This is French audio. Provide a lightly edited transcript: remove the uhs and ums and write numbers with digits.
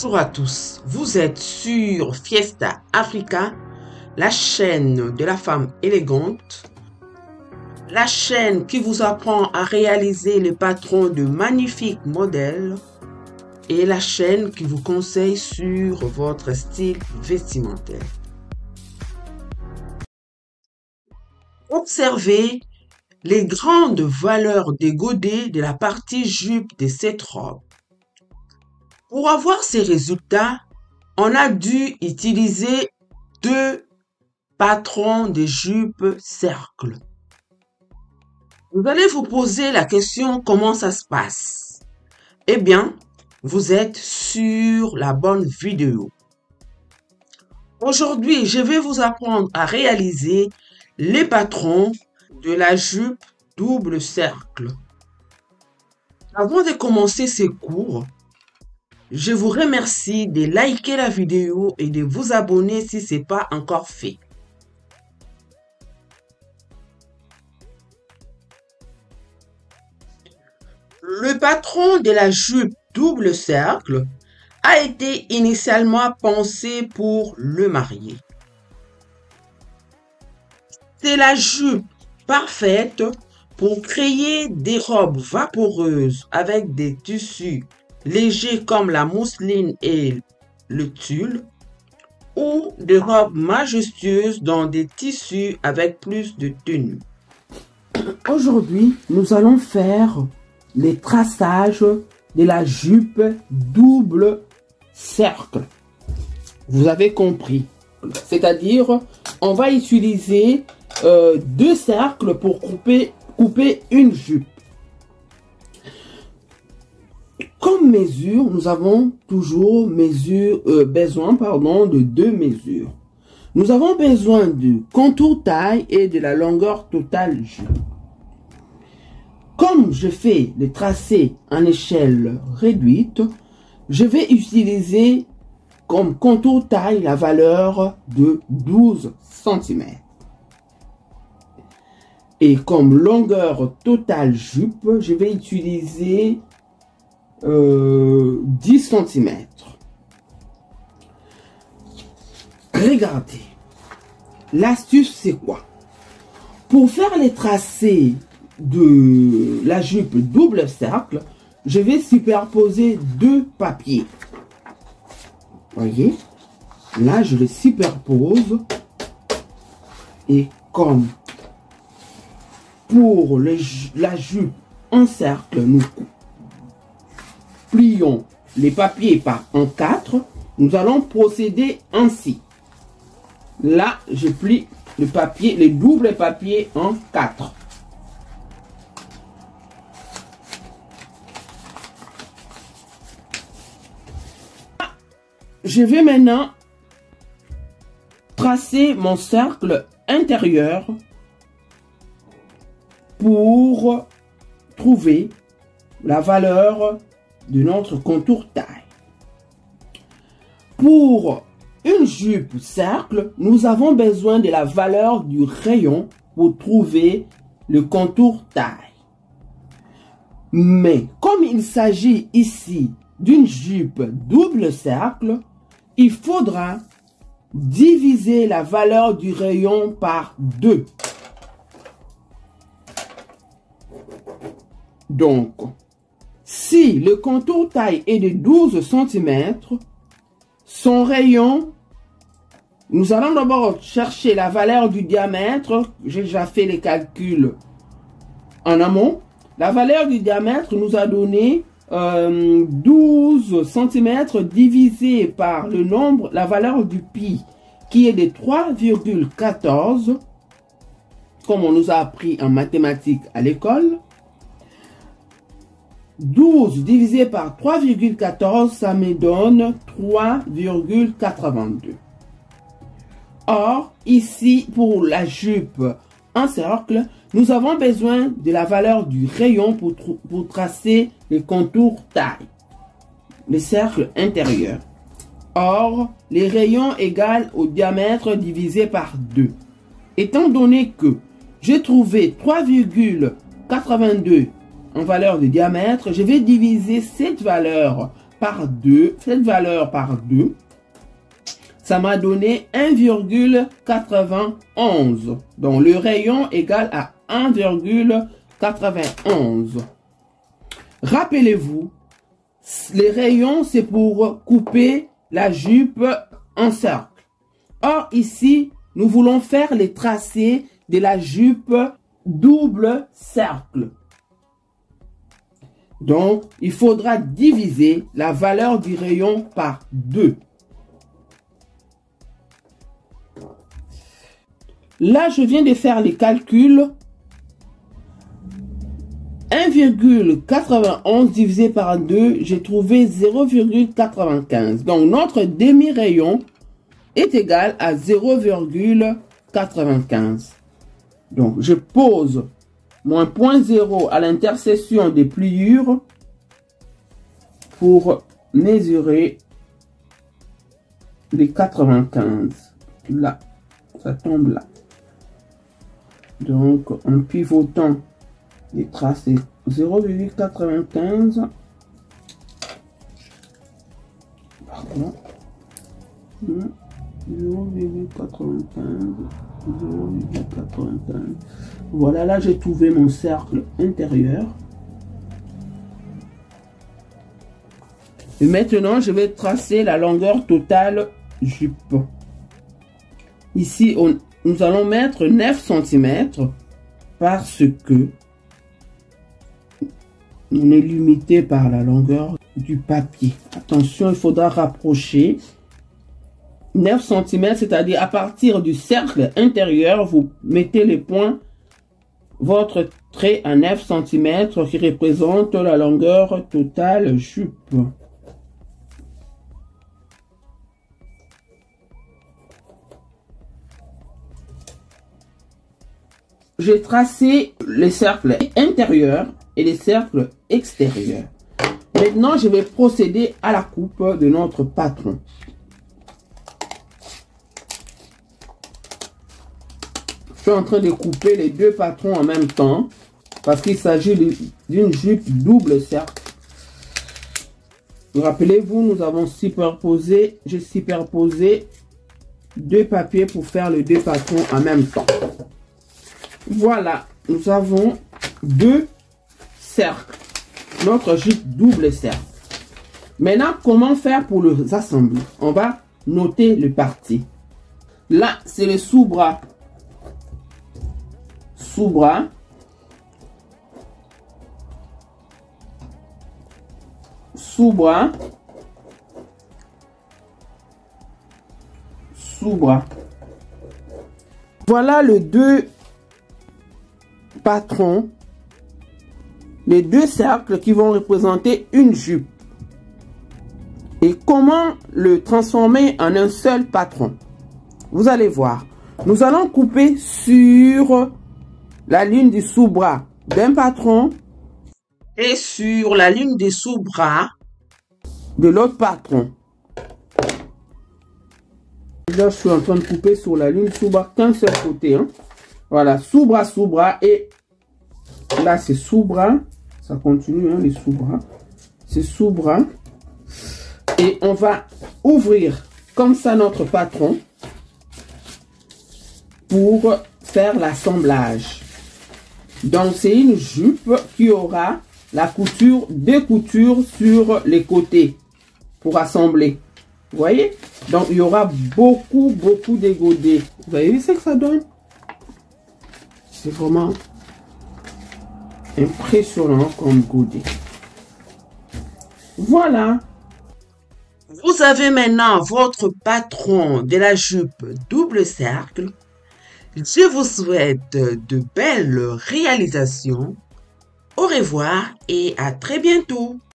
Bonjour à tous, vous êtes sur Fiesta Africa, la chaîne de la femme élégante, la chaîne qui vous apprend à réaliser les patrons de magnifiques modèles et la chaîne qui vous conseille sur votre style vestimentaire. Observez les grandes valeurs des godets de la partie jupe de cette robe. Pour avoir ces résultats, on a dû utiliser deux patrons de jupe cercle. Vous allez vous poser la question comment ça se passe? Eh bien, vous êtes sur la bonne vidéo. Aujourd'hui, je vais vous apprendre à réaliser les patrons de la jupe double cercle. Avant de commencer ces cours, je vous remercie de liker la vidéo et de vous abonner si ce n'est pas encore fait. Le patron de la jupe double cercle a été initialement pensé pour le marié. C'est la jupe parfaite pour créer des robes vaporeuses avec des tissus légers comme la mousseline et le tulle, ou des robes majestueuses dans des tissus avec plus de tenue. Aujourd'hui, nous allons faire les traçages de la jupe double cercle. Vous avez compris. C'est-à-dire, on va utiliser deux cercles pour couper une jupe. Comme mesure, nous avons toujours besoin de deux mesures. Nous avons besoin du contour taille et de la longueur totale jupe. Comme je fais les tracés en échelle réduite, je vais utiliser comme contour taille la valeur de 12 cm. Et comme longueur totale jupe, je vais utiliser 10 cm. Regardez. L'astuce, c'est quoi? Pour faire les tracés de la jupe double cercle, je vais superposer deux papiers. Voyez? Là, je les superpose. Et comme pour la jupe en cercle, nous plions les papiers en 4, nous allons procéder ainsi. Là, je plie les doubles papiers en 4. Je vais maintenant tracer mon cercle intérieur pour trouver la valeur de notre contour taille. Pour une jupe cercle, nous avons besoin de la valeur du rayon pour trouver le contour taille. Mais comme il s'agit ici d'une jupe double cercle, il faudra diviser la valeur du rayon par 2. Donc, si le contour taille est de 12 cm, son rayon, nous allons d'abord chercher la valeur du diamètre. J'ai déjà fait les calculs en amont. La valeur du diamètre nous a donné 12 cm divisé par le nombre, la valeur du pi, qui est de 3,14, comme on nous a appris en mathématiques à l'école. 12 divisé par 3,14, ça me donne 3,82. Or, ici, pour la jupe en cercle, nous avons besoin de la valeur du rayon pour tracer les contours taille, le cercle intérieur. Or, les rayons égale au diamètre divisé par 2. Étant donné que j'ai trouvé 3,82 en valeur de diamètre, je vais diviser cette valeur par 2, cette valeur par 2, ça m'a donné 1,91. Donc, le rayon égale à 1,91. Rappelez-vous, les rayons, c'est pour couper la jupe en cercle. Or, ici, nous voulons faire les tracés de la jupe double cercle. Donc, il faudra diviser la valeur du rayon par 2. Là, je viens de faire les calculs. 1,91 divisé par 2, j'ai trouvé 0,95. Donc, notre demi-rayon est égal à 0,95. Donc, je pose mon point 0 à l'intersection des pliures pour mesurer les 95. Là, ça tombe là. Donc, en pivotant les tracés 0,95. Pardon. 0,95. 0,95. Voilà, là j'ai trouvé mon cercle intérieur. Et maintenant, je vais tracer la longueur totale jupe. Ici, nous allons mettre 9 cm parce que on est limité par la longueur du papier. Attention, il faudra rapprocher 9 cm, c'est-à-dire à partir du cercle intérieur, vous mettez les points, votre trait à 9 cm qui représente la longueur totale jupe. J'ai tracé les cercles intérieurs et les cercles extérieurs. Maintenant, je vais procéder à la coupe de notre patron. Je suis en train de couper les deux patrons en même temps parce qu'il s'agit d'une jupe double cercle. Rappelez-vous, nous avons superposé, j'ai superposé deux papiers pour faire les deux patrons en même temps. Voilà, nous avons deux cercles, notre jupe double cercle. Maintenant, comment faire pour les assembler? On va noter le parti. Là, c'est le sous-bras. Sous-bras. Sous-bras. Sous-bras. Voilà les deux patrons, les deux cercles qui vont représenter une jupe. Et comment le transformer en un seul patron? Vous allez voir. Nous allons couper sur la ligne du sous-bras d'un patron et sur la ligne des sous-bras de l'autre patron. Là, je suis en train de couper sur la ligne sous-bras qu'un seul côté. Hein. Voilà, sous-bras, sous-bras. Et là, c'est sous-bras. Ça continue, hein, les sous-bras. C'est sous-bras. Et on va ouvrir comme ça notre patron pour faire l'assemblage. Donc, c'est une jupe qui aura la couture, deux coutures sur les côtés pour assembler. Vous voyez? Donc, il y aura beaucoup de godets. Vous avez vu ce que ça donne? C'est vraiment impressionnant comme godet. Voilà. Vous avez maintenant votre patron de la jupe double cercle. Je vous souhaite de belles réalisations. Au revoir et à très bientôt.